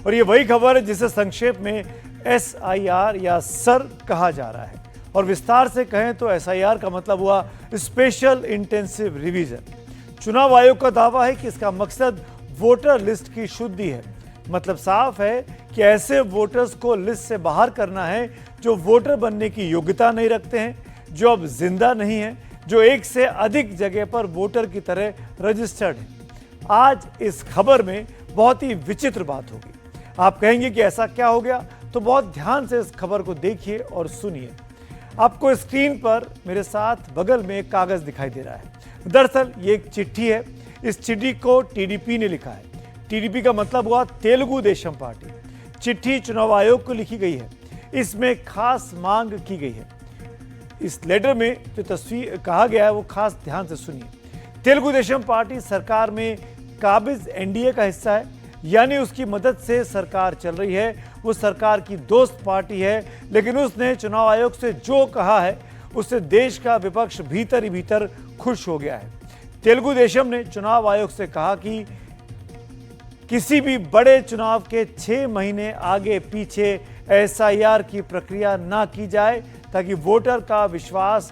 और ये वही खबर है जिसे संक्षेप में SIR या सर कहा जा रहा है, और विस्तार से कहें तो SIR का मतलब हुआ स्पेशल इंटेंसिव रिवीजन। चुनाव आयोग का दावा है कि इसका मकसद वोटर लिस्ट की शुद्धि है। मतलब साफ है कि ऐसे वोटर्स को लिस्ट से बाहर करना है जो वोटर बनने की योग्यता नहीं रखते हैं, जो अब जिंदा नहीं है, जो एक से अधिक जगह पर वोटर की तरह रजिस्टर्ड है। आज इस खबर में बहुत ही विचित्र बात होगी। आप कहेंगे कि ऐसा क्या हो गया, तो बहुत ध्यान से इस खबर को देखिए और सुनिए। आपको स्क्रीन पर मेरे साथ बगल में एक कागज दिखाई दे रहा है। दरअसल ये एक चिट्ठी है। इस चिट्ठी को TDP ने लिखा है। TDP का मतलब हुआ तेलुगु देशम पार्टी। चिट्ठी चुनाव आयोग को लिखी गई है। इसमें खास मांग की गई है। इस लेटर में जो तस्वीर कहा गया है वो खास ध्यान से सुनिए। तेलुगु देशम पार्टी सरकार में काबिज NDA का हिस्सा है, यानी उसकी मदद से सरकार चल रही है। वो सरकार की दोस्त पार्टी है, लेकिन उसने चुनाव आयोग से जो कहा है उससे देश का विपक्ष भीतर ही भीतर खुश हो गया है। तेलुगु देशम ने चुनाव आयोग से कहा कि किसी भी बड़े चुनाव के 6 महीने आगे पीछे SIR की प्रक्रिया ना की जाए, ताकि वोटर का विश्वास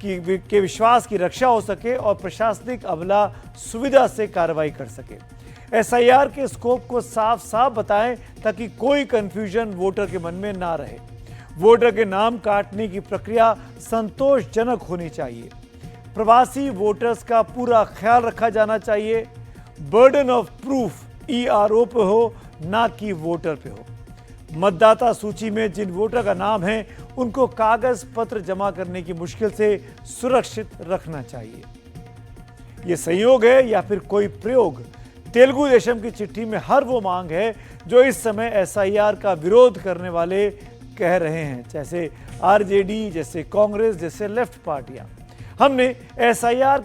की रक्षा हो सके और प्रशासनिक अमला सुविधा से कार्रवाई कर सके। SIR के स्कोप को साफ साफ बताएं ताकि कोई कंफ्यूजन वोटर के मन में ना रहे। वोटर के नाम काटने की प्रक्रिया संतोषजनक होनी चाहिए। प्रवासी वोटर्स का पूरा ख्याल रखा जाना चाहिए। बर्डन ऑफ प्रूफ ERO पे हो, ना कि वोटर पे हो। मतदाता सूची में जिन वोटर का नाम है उनको कागज पत्र जमा करने की मुश्किल से सुरक्षित रखना चाहिए। यह संयोग है या फिर कोई प्रयोग? तेलुगु देशम की चिट्ठी में हर वो मांग है जो इस समय SIR का विरोध करने वाले कह रहे हैं, जैसे RJD, जैसे कांग्रेस, जैसे लेफ्ट पार्टियां। हमने SIR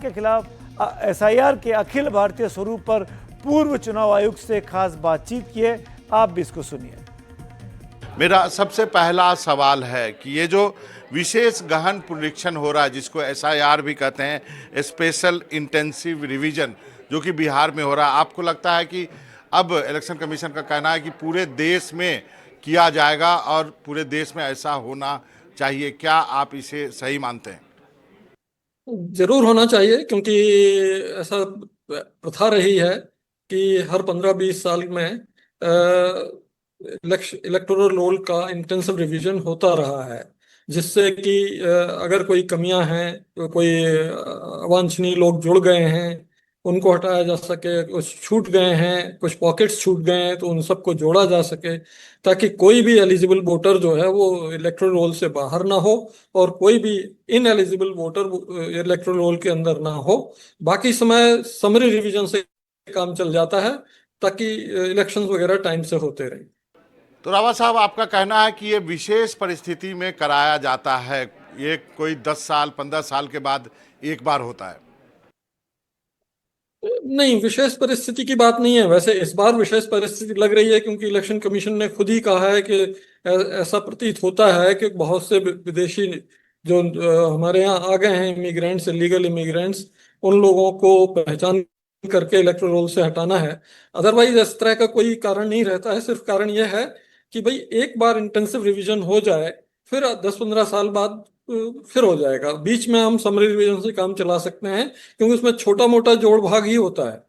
के अखिल भारतीय स्वरूप पर पूर्व चुनाव आयुक्त से खास बातचीत की है। आप भी इसको सुनिए। मेरा सबसे पहला सवाल है कि ये जो विशेष गहन पुनरीक्षण हो रहा है, जिसको SIR भी कहते हैं, स्पेशल इंटेंसिव रिवीजन, जो कि बिहार में हो रहा है, आपको लगता है कि अब इलेक्शन कमीशन का कहना है कि पूरे देश में किया जाएगा और पूरे देश में ऐसा होना चाहिए, क्या आप इसे सही मानते हैं? जरूर होना चाहिए, क्योंकि ऐसा प्रथा रही है कि हर 15-20 साल में इलेक्टोरल रोल का इंटेंसिव रिवीजन होता रहा है, जिससे कि अगर कोई कमियां हैं, कोई अवांछनीय लोग जुड़ गए हैं, उनको हटाया जा सके। कुछ छूट गए हैं, कुछ पॉकेट्स छूट गए हैं, तो उन सबको जोड़ा जा सके, ताकि कोई भी एलिजिबल वोटर जो है वो इलेक्टोरल रोल से बाहर ना हो और कोई भी इनएलिजिबल वोटर इलेक्टोरल रोल के अंदर ना हो। बाकी समय समरी रिवीजन से काम चल जाता है, ताकि इलेक्शंस वगैरह टाइम से होते रहे। तो रावत साहब, आपका कहना है कि ये विशेष परिस्थिति में कराया जाता है, ये कोई 10 साल 15 साल के बाद एक बार होता है? नहीं, विशेष परिस्थिति की बात नहीं है। वैसे इस बार विशेष परिस्थिति लग रही है, क्योंकि इलेक्शन कमीशन ने खुद ही कहा है कि ऐसा प्रतीत होता है कि बहुत से विदेशी जो हमारे यहाँ आ गए हैं, इमिग्रेंट्स, इलीगल इमिग्रेंट्स, उन लोगों को पहचान करके इलेक्टोरल रोल से हटाना है। अदरवाइज इस तरह का कोई कारण नहीं रहता है। सिर्फ कारण यह है कि भाई एक बार इंटेंसिव रिवीजन हो जाए, फिर 10-15 साल बाद फिर हो जाएगा। बीच में हम समरी रिवीजन से काम चला सकते हैं, क्योंकि उसमें छोटा मोटा जोड़ भाग ही होता है।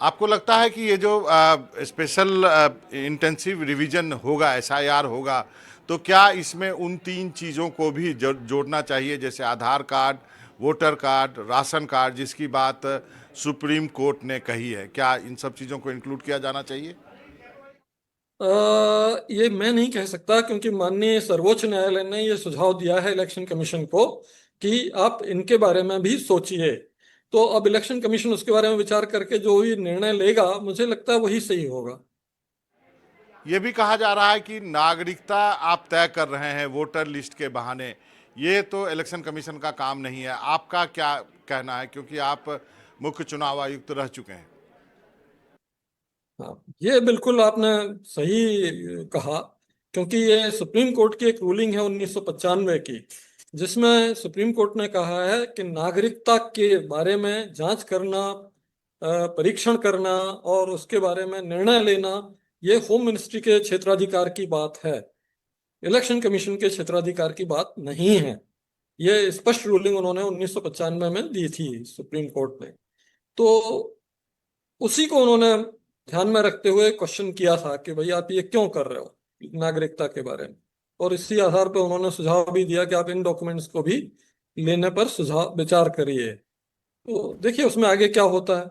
आपको लगता है कि ये जो स्पेशल इंटेंसिव रिवीजन होगा, SIR होगा, तो क्या इसमें उन 3 चीज़ों को भी जोड़ना चाहिए, जैसे Aadhaar card, voter card, ration card, जिसकी बात सुप्रीम कोर्ट ने कही है? क्या इन सब चीज़ों को इंक्लूड किया जाना चाहिए? ये मैं नहीं कह सकता, क्योंकि माननीय सर्वोच्च न्यायालय ने ये सुझाव दिया है इलेक्शन कमीशन को कि आप इनके बारे में भी सोचिए। तो अब इलेक्शन कमीशन उसके बारे में विचार करके जो भी निर्णय लेगा, मुझे लगता है वही सही होगा। ये भी कहा जा रहा है कि नागरिकता आप तय कर रहे हैं वोटर लिस्ट के बहाने, ये तो इलेक्शन कमीशन का काम नहीं है। आपका क्या कहना है, क्योंकि आप मुख्य चुनाव आयुक्त रह चुके हैं? हाँ, ये बिल्कुल आपने सही कहा, क्योंकि ये सुप्रीम कोर्ट की एक रूलिंग है 1995 की, जिसमें सुप्रीम कोर्ट ने कहा है कि नागरिकता के बारे में जांच करना परीक्षण करना और उसके बारे में निर्णय लेना, ये होम मिनिस्ट्री के क्षेत्राधिकार की बात है, इलेक्शन कमीशन के क्षेत्राधिकार की बात नहीं है। ये स्पष्ट रूलिंग उन्होंने 1995 में दी थी सुप्रीम कोर्ट ने। तो उसी को उन्होंने ध्यान में रखते हुए क्वेश्चन किया था कि भाई आप ये क्यों कर रहे हो नागरिकता के बारे में, और इसी आधार पर उन्होंने सुझाव भी दिया कि आप इन डॉक्यूमेंट्स को भी लेने पर सुझाव विचार करिए। तो देखिए उसमें आगे क्या होता है।